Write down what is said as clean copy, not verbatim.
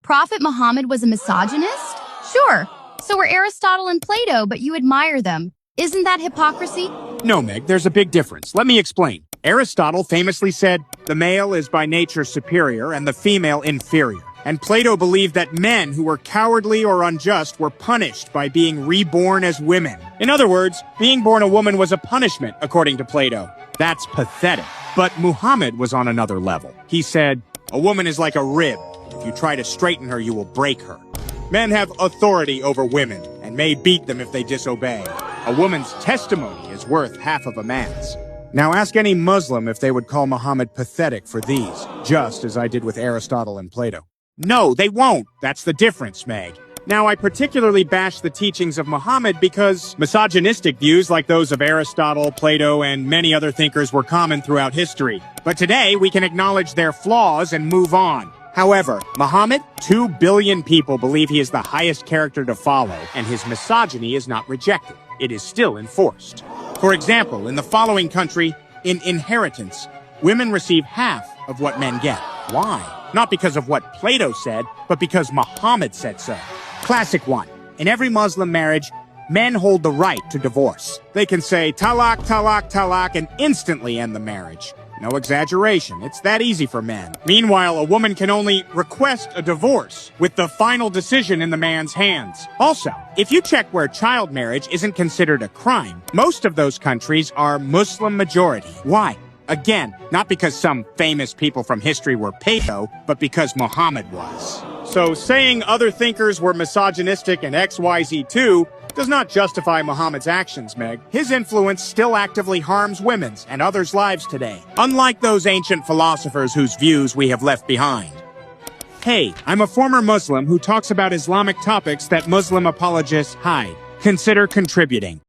Prophet Muhammad was a misogynist? Sure. So were Aristotle and Plato, but you admire them. Isn't that hypocrisy? No, Meg, there's a big difference. Let me explain. Aristotle famously said, the male is by nature superior and the female inferior. And Plato believed that men who were cowardly or unjust were punished by being reborn as women. In other words, being born a woman was a punishment, according to Plato. That's pathetic. But Muhammad was on another level. He said, a woman is like a rib. If you try to straighten her, you will break her. Men have authority over women and may beat them if they disobey. A woman's testimony is worth half of a man's. Now ask any Muslim if they would call Muhammad pathetic for these, just as I did with Aristotle and Plato. No, they won't. That's the difference, Meg. Now, I particularly bash the teachings of Muhammad because misogynistic views like those of Aristotle, Plato, and many other thinkers were common throughout history. But today, we can acknowledge their flaws and move on. However, Muhammad, 2 billion people believe he is the highest character to follow, and his misogyny is not rejected. It is still enforced. For example, in the following country, in inheritance, women receive half of what men get. Why? Not because of what Plato said, but because Muhammad said so. Classic one. In every Muslim marriage, men hold the right to divorce. They can say, talaq, talaq, talaq, and instantly end the marriage. No exaggeration, it's that easy for men. Meanwhile, a woman can only request a divorce, with the final decision in the man's hands. Also, if you check where child marriage isn't considered a crime, most of those countries are Muslim majority. Why? Again, not because some famous people from history were pedo, but because Muhammad was. So saying other thinkers were misogynistic and XYZ too does not justify Muhammad's actions, Meg. His influence still actively harms women's and others' lives today, unlike those ancient philosophers whose views we have left behind. Hey, I'm a former Muslim who talks about Islamic topics that Muslim apologists hide. Consider contributing.